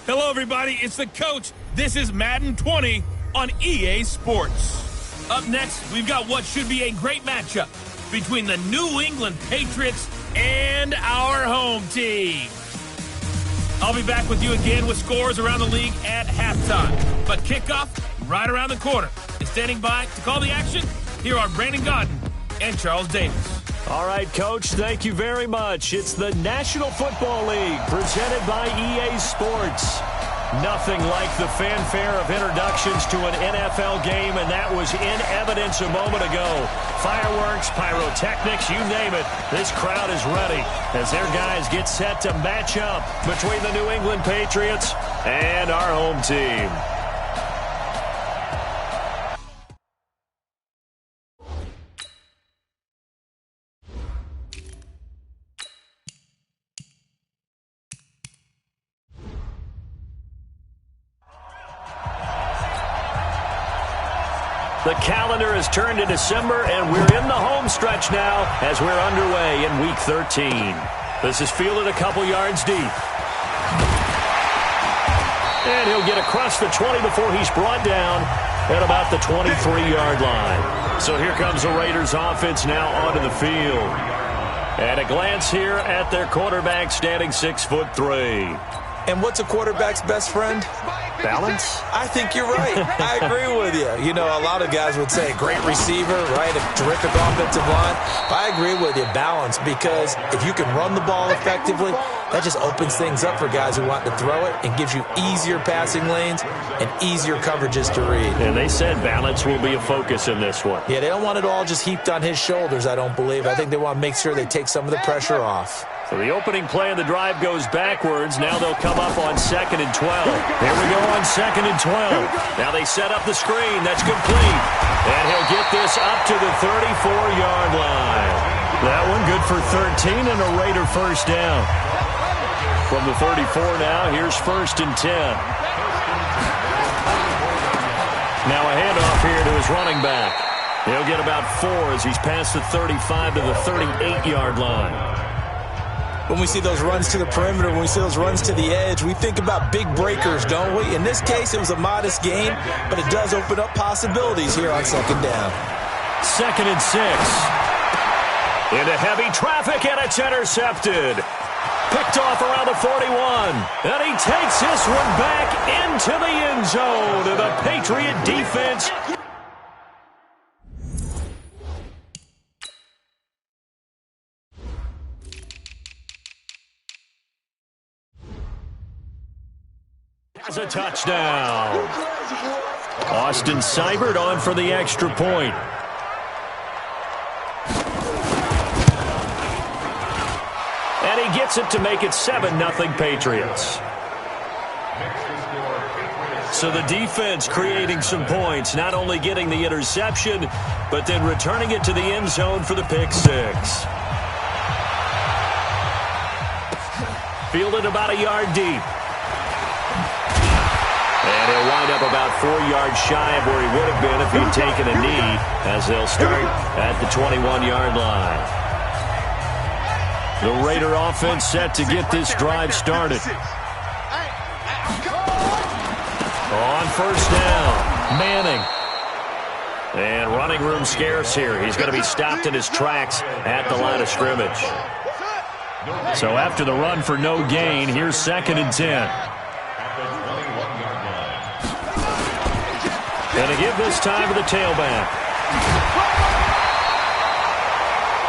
Hello, everybody. It's the coach. This is Madden 20 on EA Sports. Up next, we've got what should be a great matchup between the New England Patriots and our home team. I'll be back with you again with scores around the league at halftime. But kickoff right around the corner. And standing by to call the action, here are Brandon Gaudin and Charles Davis. All right, Coach, thank you very much. It's the National Football League presented by EA Sports. Nothing like the fanfare of introductions to an NFL game, and that was in evidence a moment ago. Fireworks, pyrotechnics, you name it. This crowd is ready as their guys get set to match up between the New England Patriots and our home team. The calendar has turned to December, and we're in the home stretch now as we're underway in Week 13. This is fielded a couple yards deep. And he'll get across the 20 before he's brought down at about the 23-yard line. So here comes the Raiders offense now onto the field. At a glance here at their quarterback standing 6'3". And what's a quarterback's best friend? Balance? I think you're right. I agree with you. You know, a lot of guys would say great receiver, right? A terrific offensive line. But I agree with you, balance, because if you can run the ball effectively, that just opens things up for guys who want to throw it and gives you easier passing lanes and easier coverages to read. And they said balance will be a focus in this one. Yeah, they don't want it all just heaped on his shoulders, I don't believe. I think they want to make sure they take some of the pressure off. So the opening play of the drive goes backwards. Now they'll come up on 2nd and 12. Here we go on 2nd and 12. Now they set up the screen. That's complete. And he'll get this up to the 34-yard line. That one good for 13 and a Raider first down. From the 34 now, here's 1st and 10. Now a handoff here to his running back. He'll get about 4 as he's past the 35 to the 38-yard line. When we see those runs to the perimeter, when we see those runs to the edge, we think about big breakers, don't we? In this case, it was a modest gain, but it does open up possibilities here on 2nd down. 2nd and 6. Into heavy traffic, and it's intercepted. Picked off around the 41. And he takes this one back into the end zone to the Patriot defense. Has a touchdown. Austin Seibert on for the extra point. And he gets it to make it 7-0 Patriots. So the defense creating some points, not only getting the interception, but then returning it to the end zone for the pick 6. Fielded about a yard deep. And he'll wind up about 4 yards shy of where he would have been if he'd taken a knee, as they'll start at the 21-yard line. The Raider offense set to get this drive started. On 1st down, Manning. And running room scarce here. He's going to be stopped in his tracks at the line of scrimmage. So after the run for no gain, here's 2nd and 10. And to give this time to the tailback.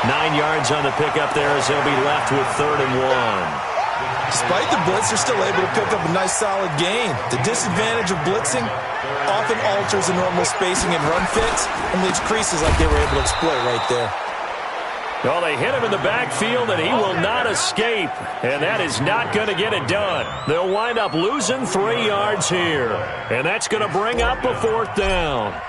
9 yards on the pickup there as they'll be left with 3rd and 1. Despite the blitz, they're still able to pick up a nice solid gain. The disadvantage of blitzing often alters the normal spacing and run fits and leaves creases like they were able to exploit right there. Well, they hit him in the backfield, and he will not escape. And that is not going to get it done. They'll wind up losing 3 yards here. And that's going to bring up a 4th down.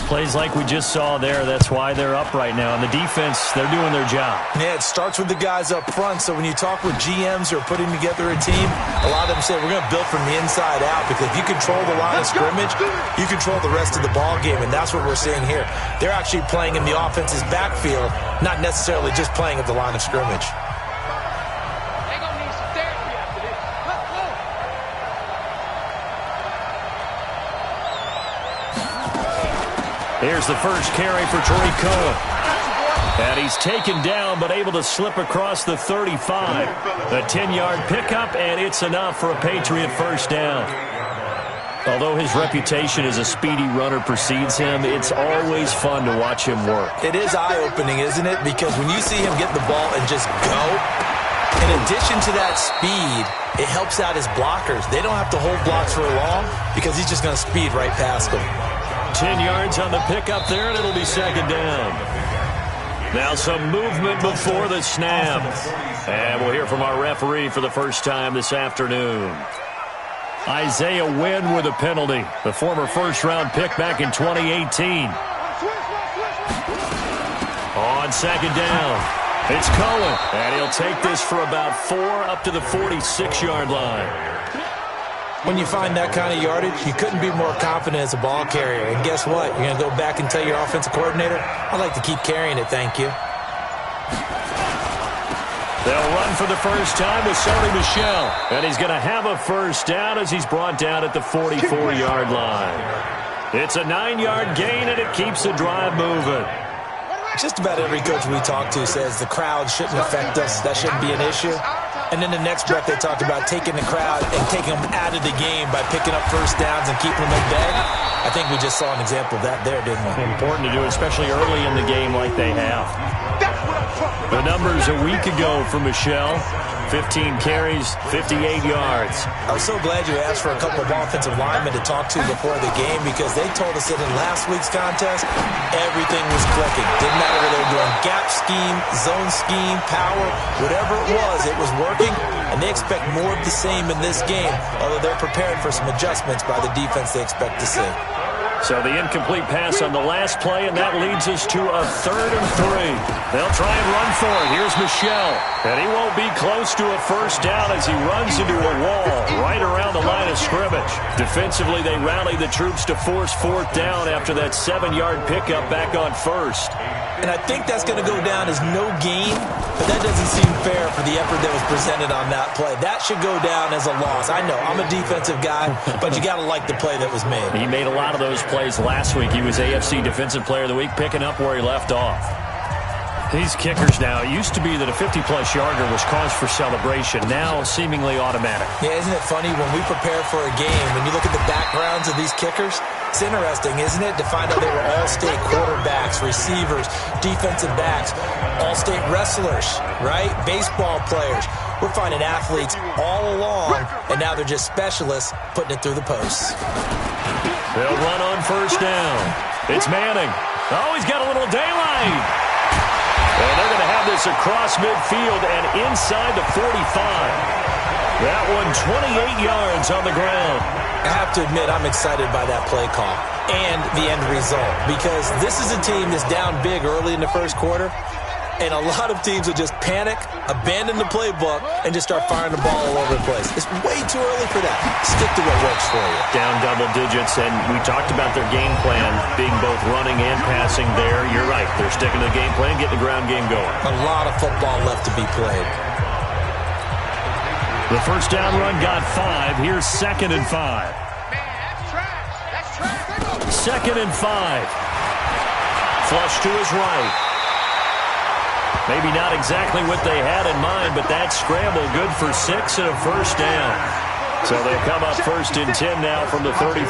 Plays like we just saw there, that's why they're up right now. And the defense, they're doing their job. Yeah, it starts with the guys up front. So when you talk with GMs who are putting together a team, a lot of them say we're going to build from the inside out, because if you control the line of scrimmage, you control the rest of the ball game, and that's what we're seeing here. They're actually playing in the offense's backfield, not necessarily just playing at the line of scrimmage. Here's the first carry for Tariq Cohen. And he's taken down but able to slip across the 35. A 10-yard pickup, and it's enough for a Patriot first down. Although his reputation as a speedy runner precedes him, it's always fun to watch him work. It is eye-opening, isn't it? Because when you see him get the ball and just go, in addition to that speed, it helps out his blockers. They don't have to hold blocks for long because he's just going to speed right past them. 10 yards on the pickup there, and it'll be second down. Now some movement before the snap. And we'll hear from our referee for the first time this afternoon. Isaiah Wynn with a penalty. The former first-round pick back in 2018. On second down. It's Cohen, and he'll take this for about 4 up to the 46-yard line. When you find that kind of yardage, you couldn't be more confident as a ball carrier. And guess what? You're going to go back and tell your offensive coordinator, I'd like to keep carrying it, thank you. They'll run for the first time with Sony Michel, and he's going to have a first down as he's brought down at the 44-yard line. It's a 9-yard gain, and it keeps the drive moving. Just about every coach we talk to says the crowd shouldn't affect us. That shouldn't be an issue. And then the next breath they talked about taking the crowd and taking them out of the game by picking up first downs and keeping them in bed. I think we just saw an example of that there, didn't we? Important to do, especially early in the game like they have. The numbers a week ago for Michel. 15 carries, 58 yards. I was so glad you asked for a couple of offensive linemen to talk to before the game because they told us that in last week's contest, everything was clicking. Didn't matter whether they were doing gap scheme, zone scheme, power, whatever it was working, and they expect more of the same in this game, although they're prepared for some adjustments by the defense they expect to see. So the incomplete pass on the last play, and that leads us to a 3rd and 3. They'll try and run for it. Here's Michel, and he won't be close to a first down as he runs into a wall right around the line of scrimmage. Defensively, they rally the troops to force 4th down after that 7-yard pickup back on 1st. And I think that's going to go down as no gain, but that doesn't seem fair for the effort that was presented on that play. That should go down as a loss. I know, I'm a defensive guy, but you got to like the play that was made. He made a lot of those plays last week. He was AFC Defensive Player of the Week, picking up where he left off. These kickers now, it used to be that a 50-plus yarder was cause for celebration. Now, seemingly automatic. Yeah, isn't it funny when we prepare for a game, when you look at the backgrounds of these kickers, it's interesting, isn't it, to find out they were all-state quarterbacks, receivers, defensive backs, all-state wrestlers, right? Baseball players. We're finding athletes all along, and now they're just specialists putting it through the posts. They'll run on first down. It's Manning. Oh, he's got a little daylight. And they're going to have this across midfield and inside the 45. That one 28 yards on the ground. I have to admit, I'm excited by that play call and the end result because this is a team that's down big early in the first quarter, and a lot of teams will just panic, abandon the playbook, and just start firing the ball all over the place. It's way too early for that. Stick to what works for you. Down double digits, and we talked about their game plan being both running and passing there. You're right. They're sticking to the game plan, getting the ground game going. A lot of football left to be played. The first down run got 5. Here's 2nd and 5. That's trash. 2nd and 5. Flush to his right. Maybe not exactly what they had in mind, but that scramble good for 6 and a first down. So they come up 1st and 10 now from the 33.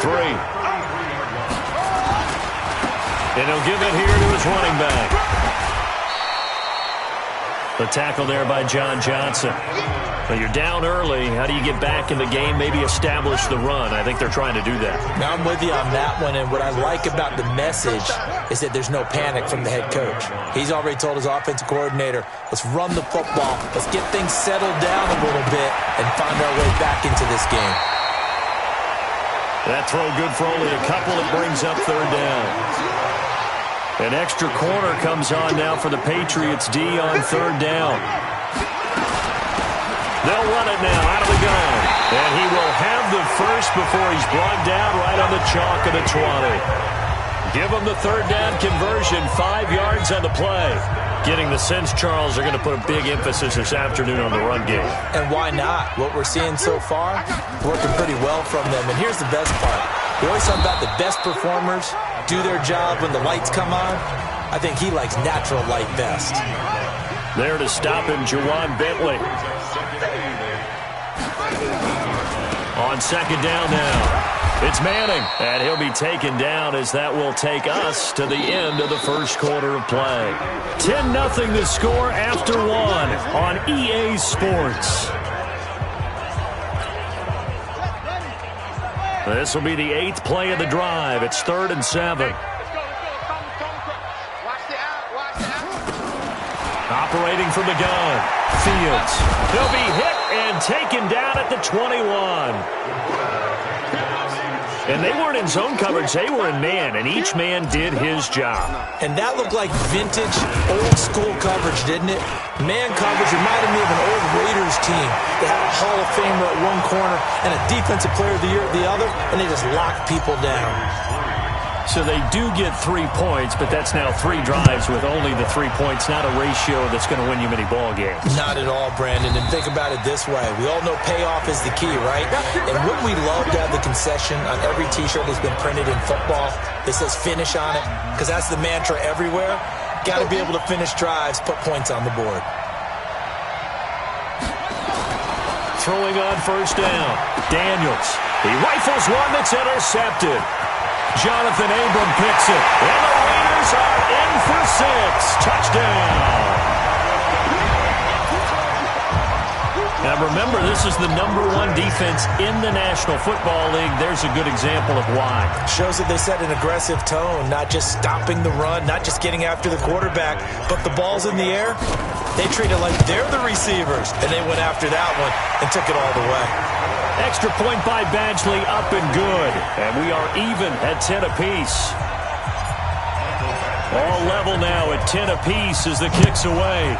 And he'll give it here to his running back. The tackle there by John Johnson. But you're down early. How do you get back in the game, maybe establish the run? I think they're trying to do that. Now, I'm with you on that one, and what I like about the message is that there's no panic from the head coach. He's already told his offensive coordinator, let's run the football, let's get things settled down a little bit and find our way back into this game. That throw good for only a couple. It brings up 3rd down. An extra corner comes on now for the Patriots D on 3rd down. They'll run it now out of the gun. And he will have the first before he's brought down right on the chalk of the 20. Give him the 3rd down conversion, 5 yards on the play. Getting the sense, Charles, are going to put a big emphasis this afternoon on the run game. And why not? What we're seeing so far, working pretty well from them. And here's the best part. We always talk about the best performers do their job when the lights come on. I think he likes natural light best. There to stop him, Juwan Bentley. On second down now. It's Manning, and he'll be taken down as that will take us to the end of the first quarter of play. 10-0 the score after one on EA Sports. This will be the 8th play of the drive. It's 3rd and 7. Operating from the gun, Fields. He'll be hit and taken down at the 21. And they weren't in zone coverage. They were in man, and each man did his job. And that looked like vintage, old-school coverage, didn't it? Man coverage reminded me of an old Raiders team. They had a Hall of Famer at one corner and a Defensive Player of the Year at the other, and they just locked people down. So they do get 3 points, but that's now 3 drives with only the 3 points, not a ratio that's going to win you many ball games. Not at all, Brandon. And think about it this way. We all know payoff is the key, right? And wouldn't we love to have the concession on every T-shirt that's been printed in football that says finish on it? Because that's the mantra everywhere. Got to be able to finish drives, put points on the board. Throwing on first down. Daniels. He rifles one that's intercepted. Jonathan Abram picks it. And the Raiders are in for 6. Touchdown. Now remember, this is the #1 defense in the National Football League. There's a good example of why. Shows that they set an aggressive tone, not just stopping the run, not just getting after the quarterback, but the ball's in the air. They treat it like they're the receivers, and they went after that one and took it all the way. Extra point by Badgley, up and good. And we are even at 10 apiece. All level now at 10 apiece as the kick's away.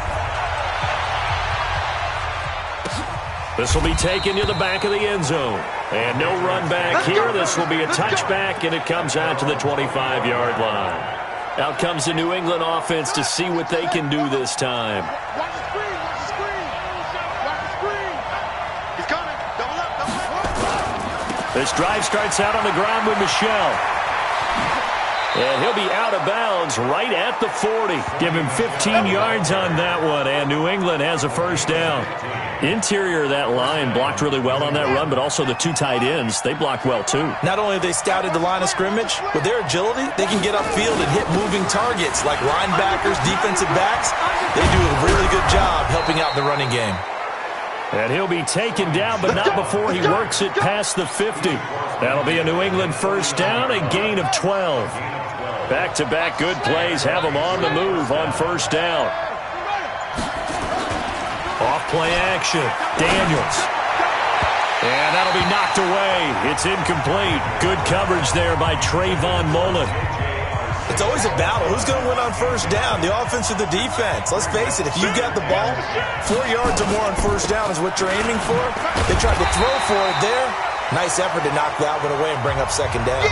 This will be taken to the back of the end zone. And no run back here. This will be a touchback, and it comes out to the 25-yard line. Out comes the New England offense to see what they can do this time. This drive starts out on the ground with Michel. And he'll be out of bounds right at the 40. Give him 15 yards on that one, and New England has a first down. Interior of that line blocked really well on that run, but also the 2 tight ends, they blocked well too. Not only have they scouted the line of scrimmage, with their agility, they can get upfield and hit moving targets like linebackers, defensive backs. They do a really good job helping out the running game. And he'll be taken down, but not before he works it past the 50. That'll be a New England first down, a gain of 12. Back-to-back good plays have them on the move on first down. Off-play action. Daniels. And that'll be knocked away. It's incomplete. Good coverage there by Trayvon Mullen. It's always a battle. Who's going to win on first down, the offense or the defense? Let's face it, if you got the ball, 4 yards or more on first down is what you're aiming for. They tried to throw for it there. Nice effort to knock that one away and bring up second down.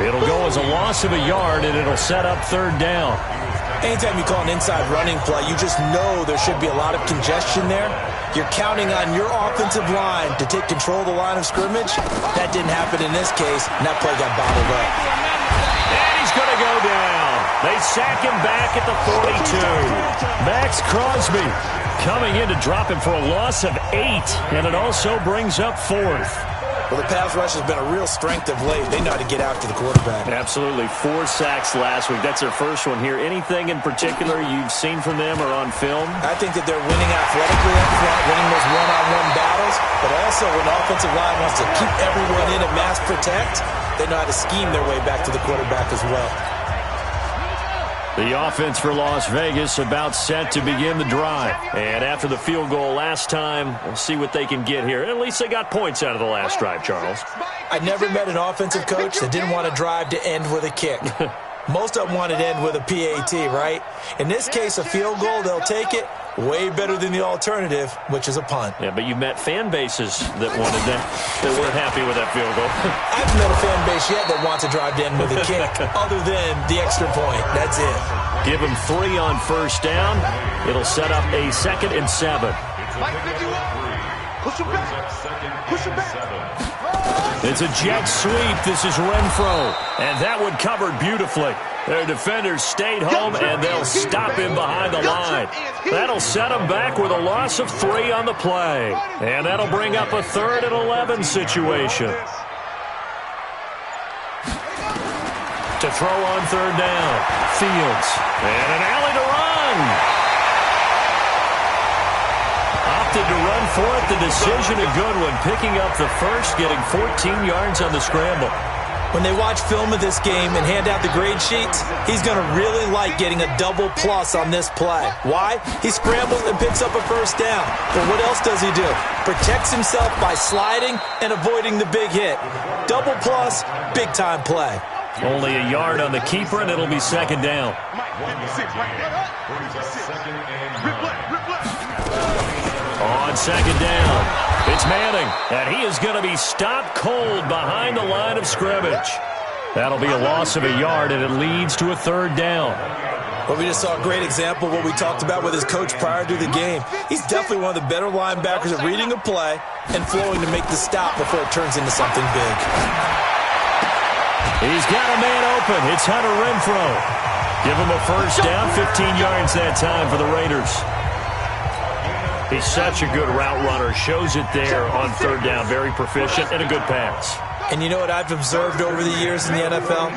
It'll go as a loss of a yard, and it'll set up third down. Anytime you call an inside running play, you just know there should be a lot of congestion there. You're counting on your offensive line to take control of the line of scrimmage. That didn't happen in this case, and that play got bottled up. And he's going to go down. They sack him back at the 42. Max Crosby coming in to drop him for a loss of 8, and it also brings up 4th. Well, the pass rush has been a real strength of late. They know how to get after the quarterback. Absolutely. 4 sacks last week. That's their first one here. Anything in particular you've seen from them or on film? I think that they're winning athletically up front, winning those one-on-one battles, but also when the offensive line wants to keep everyone in and mass protect, they know how to scheme their way back to the quarterback as well. The offense for Las Vegas about set to begin the drive. And after the field goal last time, we'll see what they can get here. At least they got points out of the last drive, Charles. I never met an offensive coach that didn't want to drive to end with a kick. Most of them wanted to end with a PAT, right? In this case, a field goal, they'll take it. Way better than the alternative, which is a punt. Yeah, but you met fan bases that wanted that, that weren't happy with that field goal. I haven't met a fan base yet that wants to drive to end with a kick, other than the extra point. That's it. Give him 3 on first down. It'll set up a 2nd and 7. It's a jet sweep. This is Renfro. And that one covered beautifully. Their defenders stayed home, and they'll stop him behind the line. That'll set him back with a loss of 3 on the play. And that'll bring up a 3rd and 11 situation. To throw on 3rd down. Fields. And an alley to run. Opted to run for it. The decision a good one. Picking up the first, getting 14 yards on the scramble. When they watch film of this game and hand out the grade sheets, he's going to really like getting a double plus on this play. Why? He scrambles and picks up a first down. But what else does he do? Protects himself by sliding and avoiding the big hit. Double plus, big-time play. Only a yard on the keeper, and it'll be 2nd down. On 2nd down. It's Manning, and he is going to be stopped cold behind the line of scrimmage. That'll be a loss of a yard, and it leads to a 3rd down. Well, we just saw a great example of what we talked about with his coach prior to the game. He's definitely one of the better linebackers at reading a play and flowing to make the stop before it turns into something big. He's got a man open. It's Hunter Renfro. Give him a first down, 15 yards that time for the Raiders. He's such a good route runner. Shows it there on 3rd down. Very proficient and a good pass. And you know what I've observed over the years in the NFL?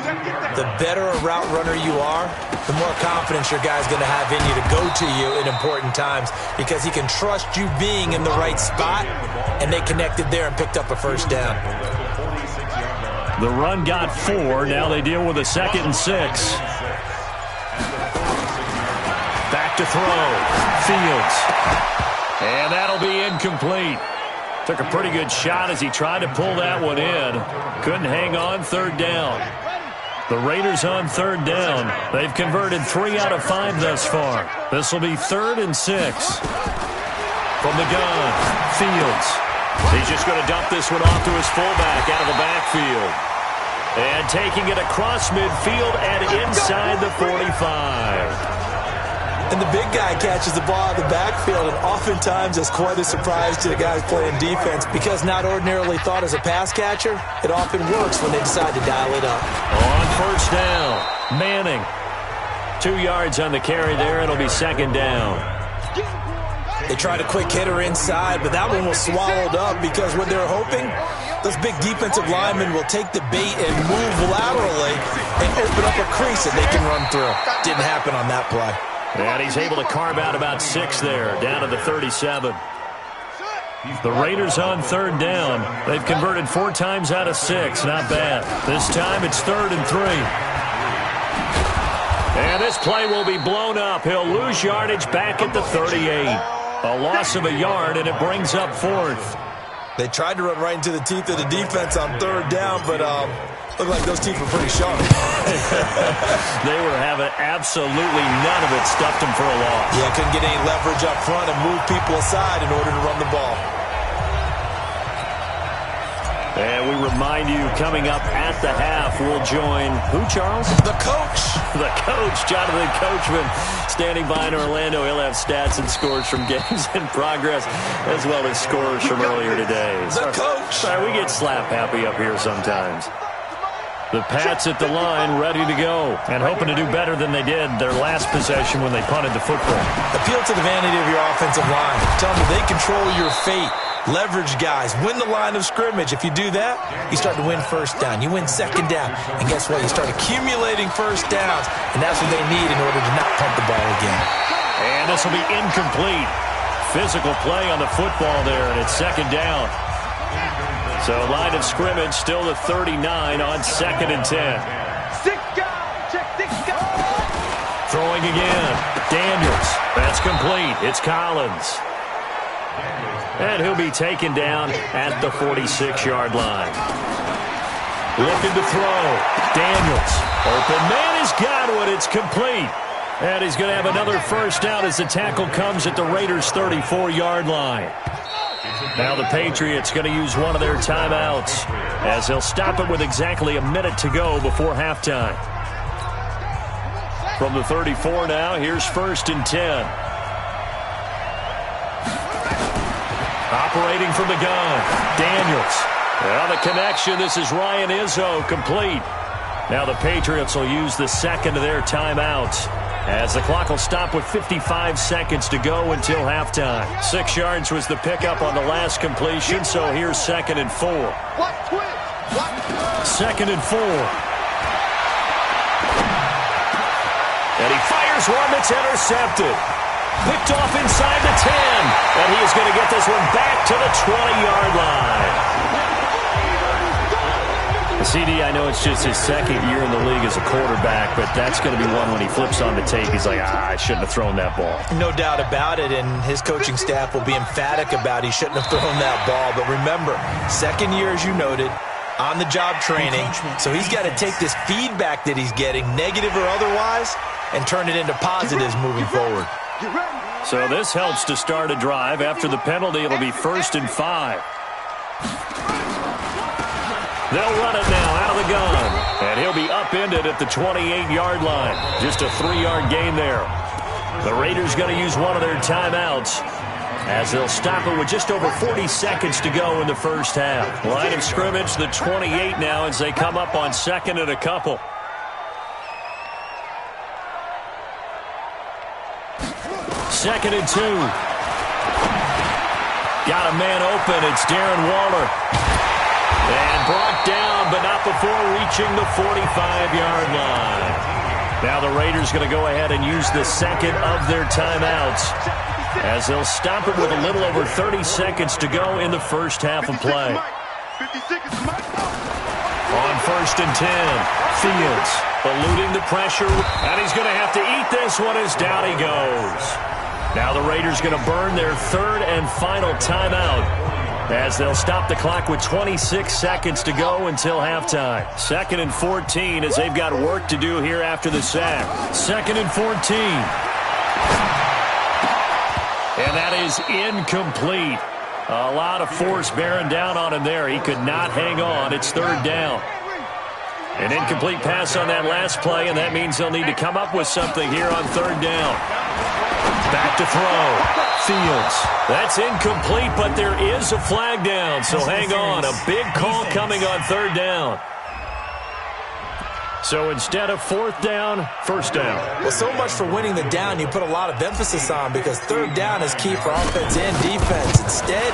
The better a route runner you are, the more confidence your guy's going to have in you to go to you in important times because he can trust you being in the right spot, and they connected there and picked up a first down. The run got 4. Now they deal with a 2nd and 6. Back to throw. Fields. And that'll be incomplete. Took a pretty good shot as he tried to pull that one in. Couldn't hang on 3rd down. The Raiders on 3rd down. They've converted 3 out of 5 thus far. This will be 3rd and 6. From the gun, Fields. He's just going to dump this one off to his fullback out of the backfield. And taking it across midfield and inside the 45. And the big guy catches the ball out of the backfield, and oftentimes it's quite a surprise to the guys playing defense because not ordinarily thought as a pass catcher, it often works when they decide to dial it up. On 1st down, Manning. 2 yards on the carry there. It'll be 2nd down. They tried a quick hitter inside, but that one was swallowed up because what they're hoping, those big defensive linemen will take the bait and move laterally and open up a crease that they can run through. Didn't happen on that play. And he's able to carve out about 6 there, down to the 37. The Raiders on 3rd down. They've converted 4 times out of 6. Not bad. This time it's 3rd and 3. And this play will be blown up. He'll lose yardage back at the 38. A loss of a yard, and it brings up 4th. They tried to run right into the teeth of the defense on 3rd down, but looked like those teeth were pretty sharp. They were having absolutely none of it. Stuffed them for a loss. Yeah, couldn't get any leverage up front and move people aside in order to run the ball. And we remind you, coming up at the half, we'll join who, Charles? The coach. The coach, Jonathan Coachman, standing by in Orlando. He'll have stats and scores from games in progress, as well as scores from earlier today. The coach. Sorry, we get slap happy up here sometimes. The Pats at the line, ready to go, and hoping to do better than they did their last possession when they punted the football. Appeal to the vanity of your offensive line. Tell them they control your fate. Leverage guys. Win the line of scrimmage. If you do that, you start to win 1st down. You win 2nd down. And guess what? You start accumulating 1st downs, and that's what they need in order to not punt the ball again. And this will be incomplete. Physical play on the football there, and it's 2nd down. So line of scrimmage still the 39 on 2nd and 10. Throwing again. Daniels. That's complete. It's Collins. And he'll be taken down at the 46-yard line. Looking to throw. Daniels. Open man has got one. It's complete. And he's going to have another first down as the tackle comes at the Raiders' 34-yard line. Now the Patriots going to use one of their timeouts as they'll stop it with exactly a minute to go before halftime. From the 34 now, here's 1st and 10. operating from the gun. Daniels. Well, the connection. This is Ryan Izzo, complete. Now the Patriots will use the second of their timeouts, as the clock will stop with 55 seconds to go until halftime. 6 yards was the pickup on the last completion, so here's 2nd and 4. 2nd and 4. And he fires one that's intercepted. Picked off inside the 10. And he is going to get this one back to the 20-yard line. CD, I know it's just his 2nd year in the league as a quarterback, but that's going to be one when he flips on the tape. He's like, I shouldn't have thrown that ball. No doubt about it, and his coaching staff will be emphatic about he shouldn't have thrown that ball. But remember, 2nd year, as you noted, on-the-job training. So he's got to take this feedback that he's getting, negative or otherwise, and turn it into positives moving forward. So this helps to start a drive. After the penalty, it'll be 1st and 5. They'll run it now out of the gun. And he'll be upended at the 28-yard line. Just a 3-yard gain there. The Raiders going to use one of their timeouts, as they'll stop it with just over 40 seconds to go in the first half. Line of scrimmage, the 28 now, as they come up on 2nd and a couple. Second and 2. Got a man open. It's Darren Waller. And brought down, but not before reaching the 45-yard line. Now the Raiders going to go ahead and use the second of their timeouts, as they'll stop it with a little over 30 seconds to go in the first half of play. On 1st and 10, Fields eluding the pressure, and he's going to have to eat this one as down he goes. Now the Raiders going to burn their 3rd and final timeout, as they'll stop the clock with 26 seconds to go until halftime. 2nd and 14, as they've got work to do here after the sack. 2nd and 14. And that is incomplete. A lot of force bearing down on him there. He could not hang on. It's 3rd down. An incomplete pass on that last play, and that means they'll need to come up with something here on 3rd down. Back to throw. Fields. That's incomplete, but there is a flag down, so hang on. A big call coming on 3rd down. So instead of 4th down, 1st down. Well, so much for winning the down you put a lot of emphasis on, because 3rd down is key for offense and defense. Instead,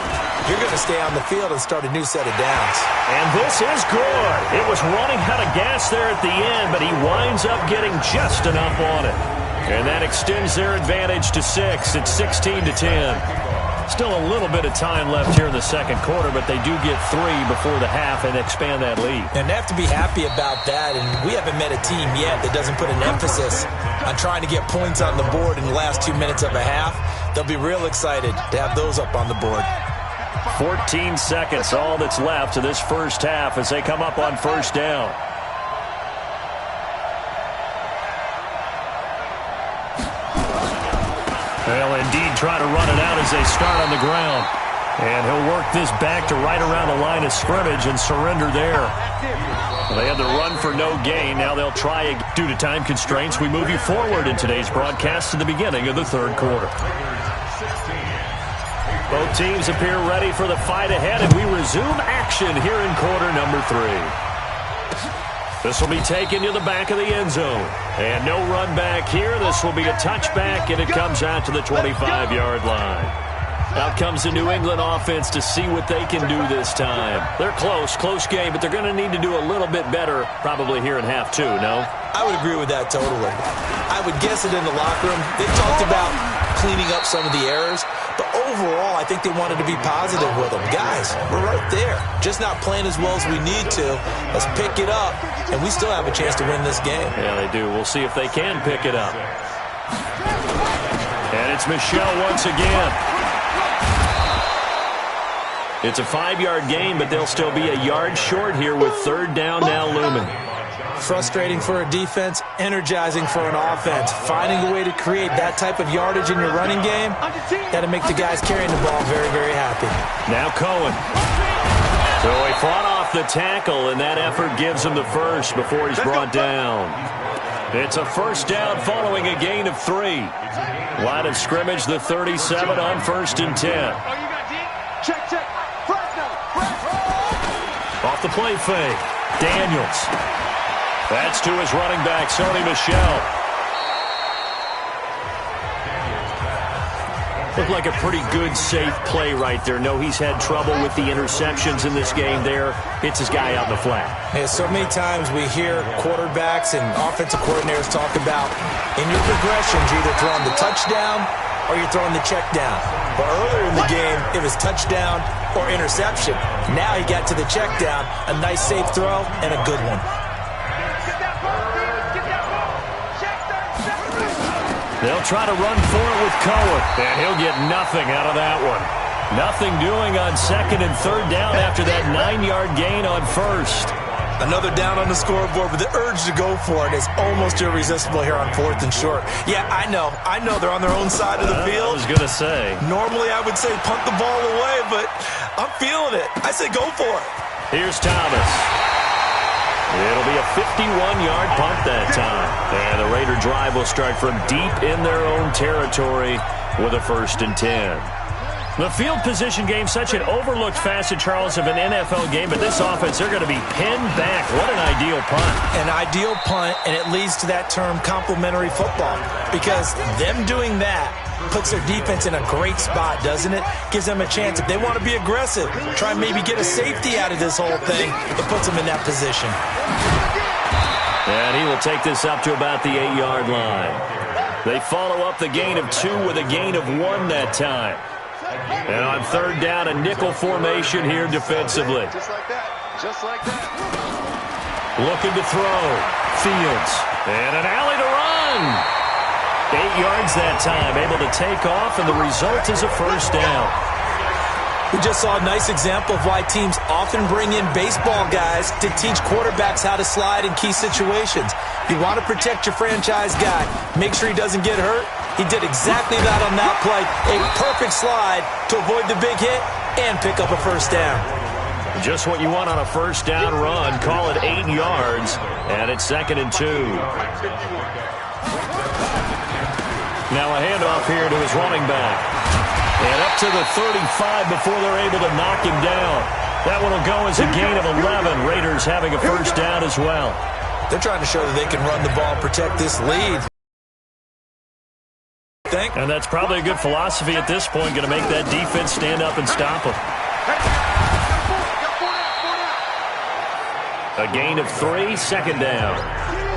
you're going to stay on the field and start a new set of downs. And this is good. It was running out of gas there at the end, but he winds up getting just enough on it. And that extends their advantage to 6. It's 16-10. Still a little bit of time left here in the 2nd quarter, but they do get 3 before the half and expand that lead. And they have to be happy about that, and we haven't met a team yet that doesn't put an emphasis on trying to get points on the board in the last 2 minutes of a half. They'll be real excited to have those up on the board. 14 seconds, all that's left to this first half as they come up on 1st down. They'll indeed try to run it out as they start on the ground. And he'll work this back to right around the line of scrimmage and surrender there. Well, they had the run for no gain. Now they'll try again. Due to time constraints, we move you forward in today's broadcast to the beginning of the 3rd quarter. Both teams appear ready for the fight ahead, and we resume action here in quarter number 3. This will be taken to the back of the end zone. And no run back here. This will be a touchback, and it comes out to the 25-yard line. Out comes the New England offense to see what they can do this time. They're close game, but they're going to need to do a little bit better probably here in half 2, no? I would agree with that totally. I would guess it in the locker room. They talked about cleaning up some of the errors, but overall, I think they wanted to be positive with them. Guys, we're right there. Just not playing as well as we need to. Let's pick it up, and we still have a chance to win this game. Yeah, they do. We'll see if they can pick it up. And it's Michel once again. It's a 5-yard gain, but they'll still be a yard short here with 3rd down now looming. Frustrating for a defense, energizing for an offense. Finding a way to create that type of yardage in your running game, that'll make the guys carrying the ball very, very happy. Now Cohen. So he fought off the tackle, and that effort gives him the first before he's brought down. It's a 1st down following a gain of 3. Line of scrimmage, the 37 on 1st and 10. Check. Fresno. Off the play fake. Daniels. That's to his running back, Sony Michel. Looked like a pretty good, safe play right there. No, he's had trouble with the interceptions in this game there. Hits his guy out in the flat. Yeah, so many times we hear quarterbacks and offensive coordinators talk about in your progressions, you're either throwing the touchdown or you're throwing the check down. But earlier in the game, it was touchdown or interception. Now he got to the check down, a nice safe throw, and a good one. They'll try to run for it with Cohen, and he'll get nothing out of that one. Nothing doing on 2nd and 3rd down after that 9-yard gain on 1st. Another down on the scoreboard, but the urge to go for it is almost irresistible here on 4th and short. Yeah, I know they're on their own side of the field. I was going to say. Normally I would say punt the ball away, but I'm feeling it. I say go for it. Here's Thomas. It'll be a 51-yard punt that time. And the Raider drive will start from deep in their own territory with a 1st and 10. The field position game, such an overlooked facet, Charles, of an NFL game, but this offense, they're going to be pinned back. What an ideal punt. An ideal punt, and it leads to that term complementary football, because them doing that puts their defense in a great spot, doesn't it? Gives them a chance. If they want to be aggressive, try and maybe get a safety out of this whole thing, it puts them in that position. And he will take this up to about the 8-yard line. They follow up the gain of 2 with a gain of 1 that time. And on 3rd down, a nickel formation here defensively. Just like that. Looking to throw. Fields. And an alley to run. 8 yards that time. Able to take off, and the result is a 1st down. We just saw a nice example of why teams often bring in baseball guys to teach quarterbacks how to slide in key situations. You want to protect your franchise guy. Make sure he doesn't get hurt. He did exactly that on that play. A perfect slide to avoid the big hit and pick up a 1st down. Just what you want on a 1st down run. Call it 8 yards, and it's 2nd and 2. Now a handoff here to his running back. And up to the 35 before they're able to knock him down. That one will go as a gain of 11. Raiders having a 1st down as well. They're trying to show that they can run the ball and protect this lead. And that's probably a good philosophy at this point, going to make that defense stand up and stop them. A gain of 3, 2nd down.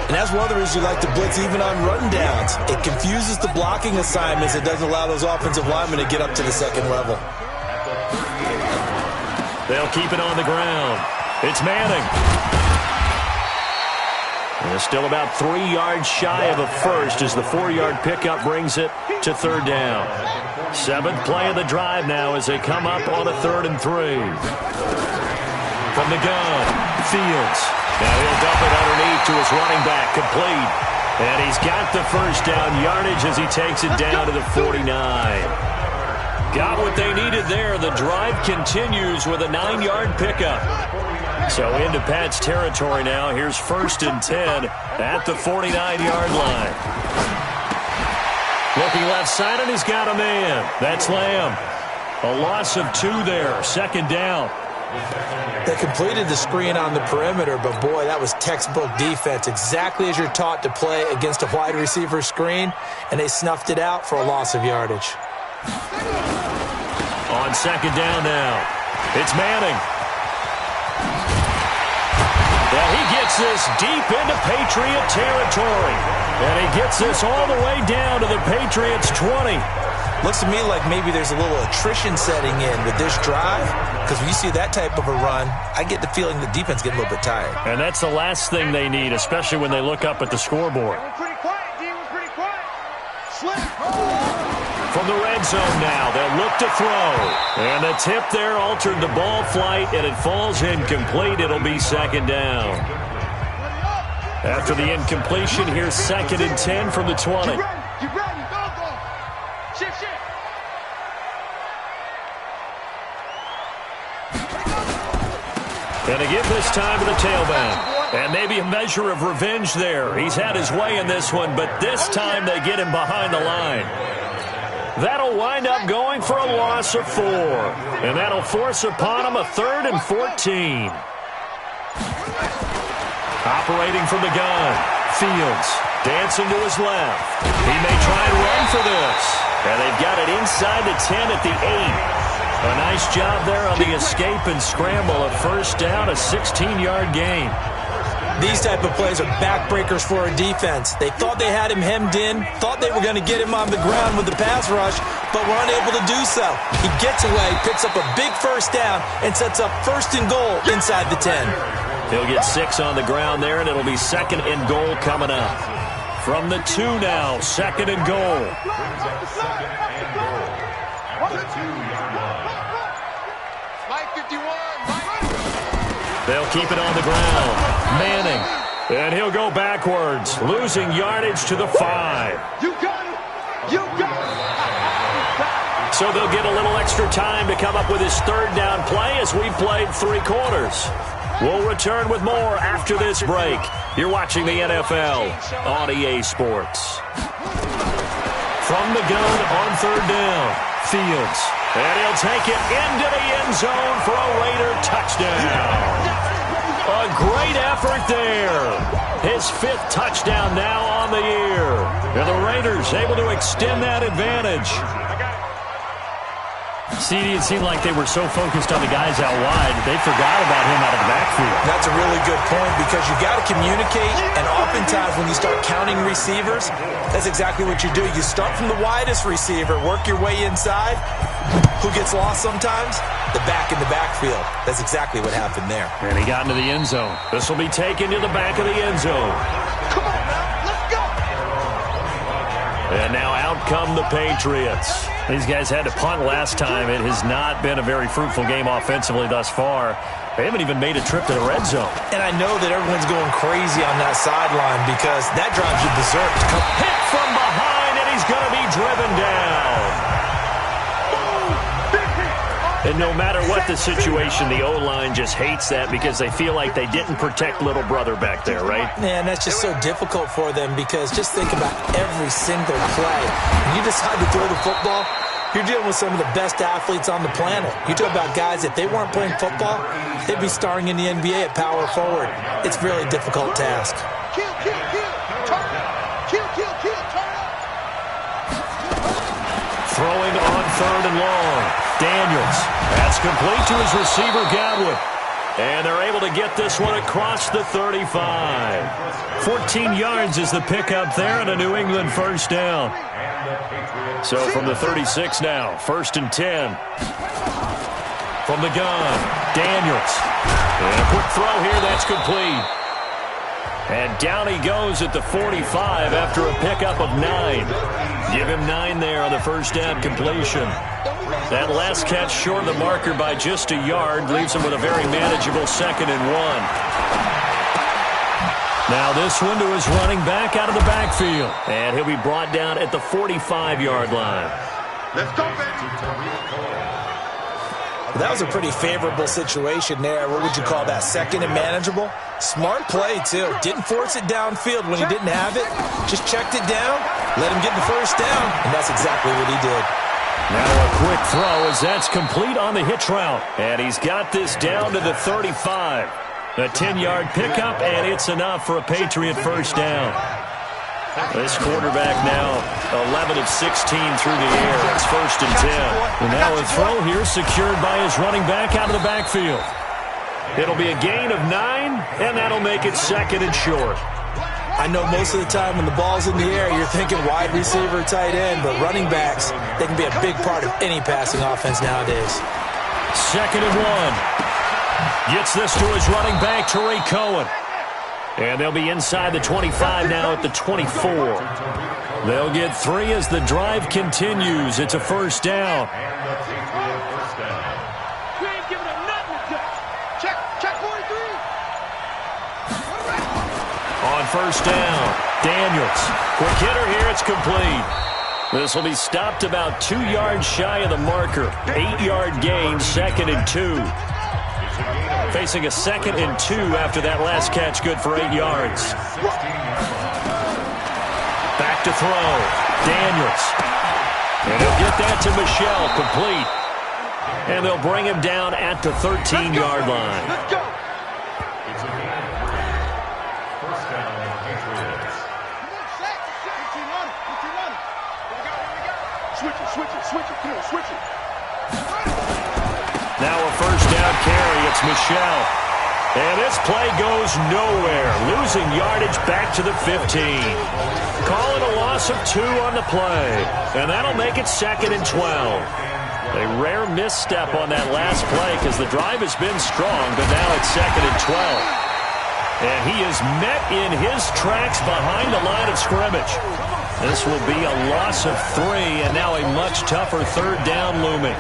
And that's one of the reasons you like to blitz even on run downs. It confuses the blocking assignments. It doesn't allow those offensive linemen to get up to the 2nd level. They'll keep it on the ground. It's Manning. And it's still about 3 yards shy of a 1st as the 4-yard pickup brings it to 3rd down. 7th play of the drive now as they come up on a 3rd and 3. From the gun, Fields. Now he'll dump it underneath to his running back, complete. And he's got the 1st down yardage as he takes it down to the 49. Got what they needed there. The drive continues with a 9-yard pickup. So into Pat's territory now. Here's 1st and 10 at the 49-yard line. Looking left side, and he's got a man. That's Lamb. A loss of 2 there. 2nd down. They completed the screen on the perimeter, but boy, that was textbook defense. Exactly as you're taught to play against a wide receiver screen, and they snuffed it out for a loss of yardage. On 2nd down now, it's Manning. Well, he gets this deep into Patriot territory, and he gets this all the way down to the Patriots' 20. Looks to me like maybe there's a little attrition setting in with this drive, because when you see that type of a run, I get the feeling the defense get a little bit tired. And that's the last thing they need, especially when they look up at the scoreboard. Pretty quiet, D. We're pretty quiet. Slip. From the red zone now, they'll look to throw. And the tip there altered the ball flight, and it falls incomplete. It'll be 2nd down. After the incompletion, here's 2nd and 10 from the 20. Get ready. Shift. And a give this time to the tailback. And maybe a measure of revenge there. He's had his way in this one, but this time they get him behind the line. That'll wind up going for a loss of 4. And that'll force upon him a 3rd and 14. Operating from the gun, Fields dancing to his left. He may try and run for this. And they've got it inside the 10 at the 8. A nice job there on the escape and scramble. A first down, a 16-yard gain. These type of plays are backbreakers for a defense. They thought they had him hemmed in, thought they were going to get him on the ground with the pass rush, but were unable to do so. He gets away, picks up a big first down, and sets up 1st and goal inside the 10. He'll get 6 on the ground there, and it'll be 2nd and goal coming up. From the 2 now, 2nd and goal. They'll keep it on the ground. Manning. And he'll go backwards, losing yardage to the 5. You got it. You got it. So they'll get a little extra time to come up with his 3rd down play as we've played 3 quarters. We'll return with more after this break. You're watching the NFL on EA Sports. From the gun on 3rd down, Fields. And he'll take it into the end zone for a Raider touchdown. A great effort there. His 5th touchdown now on the year. And the Raiders able to extend that advantage. CD, it seemed like they were so focused on the guys out wide, they forgot about him out of the backfield. That's a really good point because you got to communicate, and oftentimes when you start counting receivers, that's exactly what you do. You start from the widest receiver, work your way inside. Who gets lost sometimes? The back in the backfield. That's exactly what happened there. And he got into the end zone. This will be taken to the back of the end zone. Come on now, let's go. And now out come the Patriots. These guys had to punt last time. It has not been a very fruitful game offensively thus far. They haven't even made a trip to the red zone. And I know that everyone's going crazy on that sideline because that drives you berserk. Hit from behind, and he's going to be driven down. And no matter what the situation, the O-line just hates that because they feel like they didn't protect little brother back there, right? Man, that's just so difficult for them because just think about every single play. When you decide to throw the football, you're dealing with some of the best athletes on the planet. You talk about guys, if they weren't playing football, they'd be starring in the NBA at power forward. It's a really difficult task. Kill, kill, kill. Turn up. Kill, kill, kill. Turn up. Throwing on 3rd and long. Daniels. That's complete to his receiver, Godwin. And they're able to get this one across the 35. 14 yards is the pickup there and a New England first down. So from the 36 now, 1st and 10. From the gun, Daniels. And a quick throw here, that's complete. And down he goes at the 45 after a pickup of 9. Give him 9 there on the first down completion. That last catch short of the marker by just a yard leaves him with a very manageable 2nd and 1. Now this one to his running back out of the backfield. And he'll be brought down at the 45-yard line. Let's go, baby. That was a pretty favorable situation there. What would you call that? 2nd and manageable? Smart play, too. Didn't force it downfield when he didn't have it. Just checked it down, let him get the first down, and that's exactly what he did. Now a quick throw as that's complete on the hitch route. And he's got this down to the 35. A 10-yard pickup, and it's enough for a Patriot first down. This quarterback now 11 of 16 through the air. It's 1st and 10. And now a throw here secured by his running back out of the backfield. It'll be a gain of 9, and that'll make it 2nd and short. I know most of the time when the ball's in the air, you're thinking wide receiver, tight end, but running backs, they can be a big part of any passing offense nowadays. 2nd and 1. Gets this to his running back, Tariq Cohen. And they'll be inside the 25 now at the 24. They'll get 3 as the drive continues. It's a first down. We ain't giving him nothing to touch. Check 43. On first down, Daniels. Quick hitter here, it's complete. This will be stopped about 2 yards shy of the marker. 8-yard gain, 2nd and 2. Facing a 2nd and 2 after that last catch, good for 8 yards. Back to throw. Daniels. And he'll get that to Michel, complete. And they'll bring him down at the 13-yard line. Let's go. Switch it. Come on, switch it. Now a first down carry. It's Michel. And this play goes nowhere. Losing yardage back to the 15. Call it a loss of 2 on the play. And that'll make it 2nd and 12. A rare misstep on that last play because the drive has been strong, but now it's 2nd and 12. And he is met in his tracks behind the line of scrimmage. This will be a loss of 3, and now a much tougher 3rd down looming.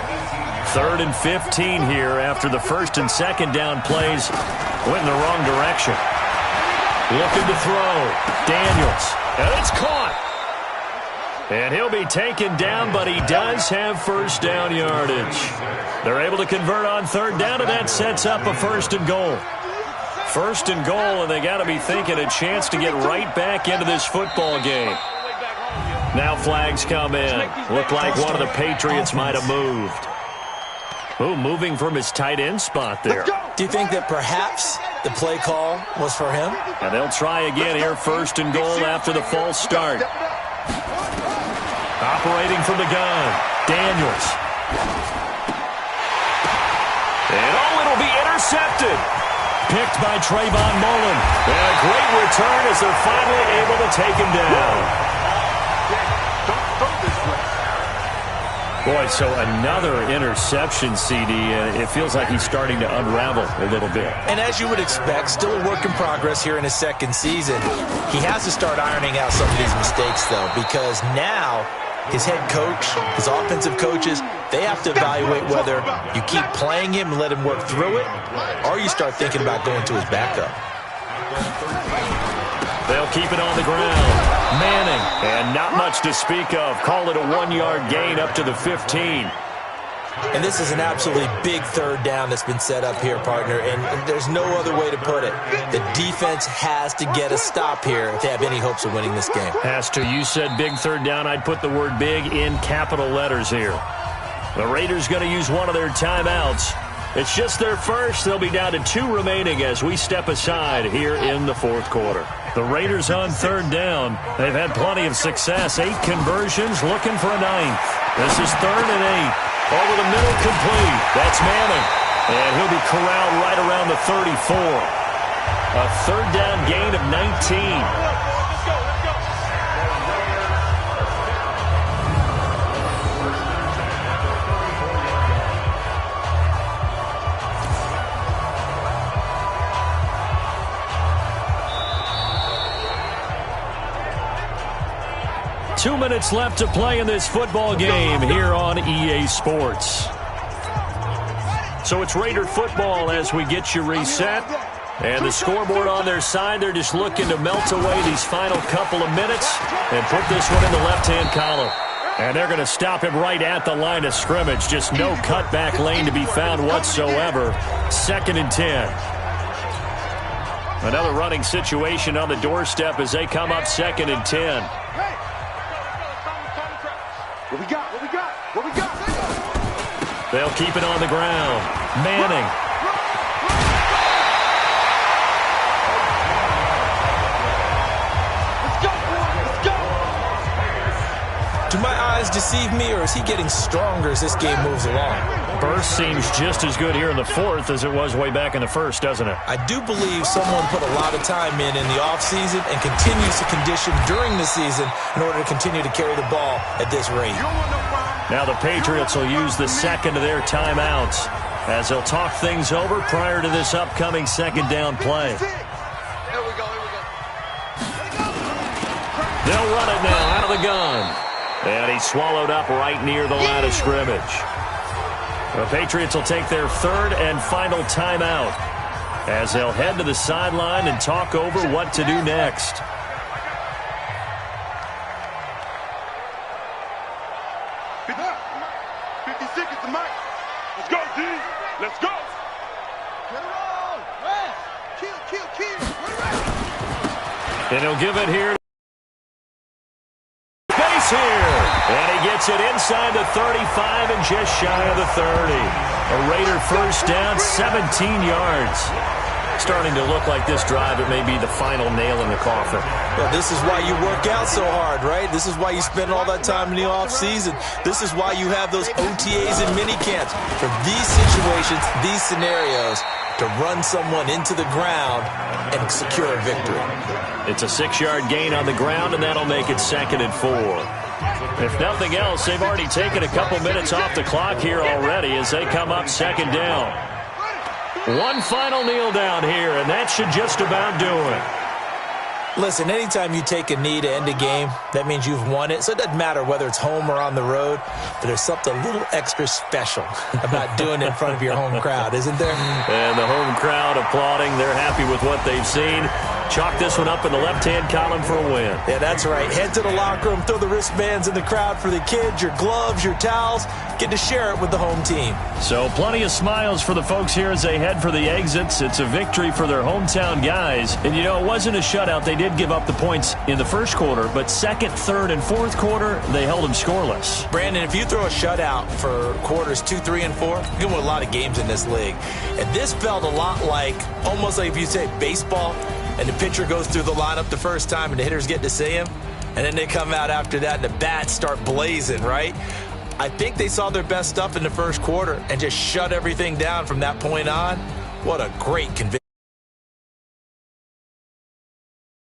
3rd and 15 here after the 1st and 2nd down plays went in the wrong direction. Looking to throw. Daniels. And it's caught. And he'll be taken down, but he does have 1st down yardage. They're able to convert on 3rd down, and that sets up a 1st and goal. 1st and goal, and they got to be thinking a chance to get right back into this football game. Now flags come in. Look like one of the Patriots might have moved. Oh, moving from his tight end spot there. Do you think that perhaps the play call was for him? And they'll try again here, 1st and goal after the false start. Operating from the gun, Daniels. And it'll be intercepted. Picked by Trayvon Mullen. And a great return as they're finally able to take him down. Boy, so another interception, CD, and it feels like he's starting to unravel a little bit. And as you would expect, still a work in progress here in his 2nd season. He has to start ironing out some of these mistakes, though, because now his head coach, his offensive coaches, they have to evaluate whether you keep playing him and let him work through it, or you start thinking about going to his backup. They'll keep it on the ground. Manning, and not much to speak of. Call it a 1-yard gain up to the 15. And this is an absolutely big 3rd down that's been set up here, partner, and there's no other way to put it. The defense has to get a stop here if they have any hopes of winning this game. Has to. You said big 3rd down. I'd put the word big in capital letters here. The Raiders going to use one of their timeouts. It's just their first. They'll be down to 2 remaining as we step aside here in the 4th quarter. The Raiders on 3rd down. They've had plenty of success. 8 conversions, looking for a 9th. This is 3rd and 8. Over the middle, complete. That's Manning. And he'll be corralled right around the 34. A 3rd down gain of 19. 2 minutes left to play in this football game here on EA Sports. So it's Raider football as we get you reset. And the scoreboard on their side, they're just looking to melt away these final couple of minutes and put this one in the left-hand column. And they're going to stop him right at the line of scrimmage. Just no cutback lane to be found whatsoever. 2nd and 10. Another running situation on the doorstep as they come up 2nd and 10. What we got? They'll keep it on the ground. Manning. Let's go. Do my eyes deceive me, or is he getting stronger as this game moves along? Burst seems just as good here in the 4th as it was way back in the 1st, doesn't it? I do believe someone put a lot of time in the offseason and continues to condition during the season in order to continue to carry the ball at this rate. Now the Patriots will use the 2nd of their timeouts as they'll talk things over prior to this upcoming 2nd down play. Here we go. They'll run it now out of the gun. And he's swallowed up right near the line of scrimmage. The Patriots will take their 3rd and final timeout as they'll head to the sideline and talk over what to do next. Let's go, D. Let's go. Get it on. Kill. And he'll give it here. Base here. And he gets gets it inside the 35 and just shy of the 30. A Raider first down, 17 yards. Starting to look like this drive, it may be the final nail in the coffin. Well, this is why you work out so hard, right? This is why you spend all that time in the offseason. This is why you have those OTAs and mini camps. For these situations, these scenarios, to run someone into the ground and secure a victory. It's a 6-yard gain on the ground, and that'll make it 2nd and 4. If nothing else, they've already taken a couple minutes off the clock here already as they come up 2nd down. One final kneel down here, and that should just about do it. Listen, anytime you take a knee to end a game, that means you've won it. So it doesn't matter whether it's home or on the road, but there's something a little extra special about doing it in front of your home crowd, isn't there? And the home crowd applauding. They're happy with what they've seen. Chalk this one up in the left-hand column for a win. Yeah, that's right. Head to the locker room, throw the wristbands in the crowd for the kids, your gloves, your towels. Get to share it with the home team. So plenty of smiles for the folks here as they head for the exits. It's a victory for their hometown guys. And, you know, it wasn't a shutout. They did give up the points in the first quarter, but second, third, and fourth quarter, they held them scoreless. Brandon, if you throw a shutout for quarters 2, 3, and 4, you win a lot of games in this league. And this felt a lot like, almost like if you say baseball, and the pitcher goes through the lineup the first time and the hitters get to see him, and then they come out after that and the bats start blazing, right? I think they saw their best stuff in the first quarter and just shut everything down from that point on. What a great conviction.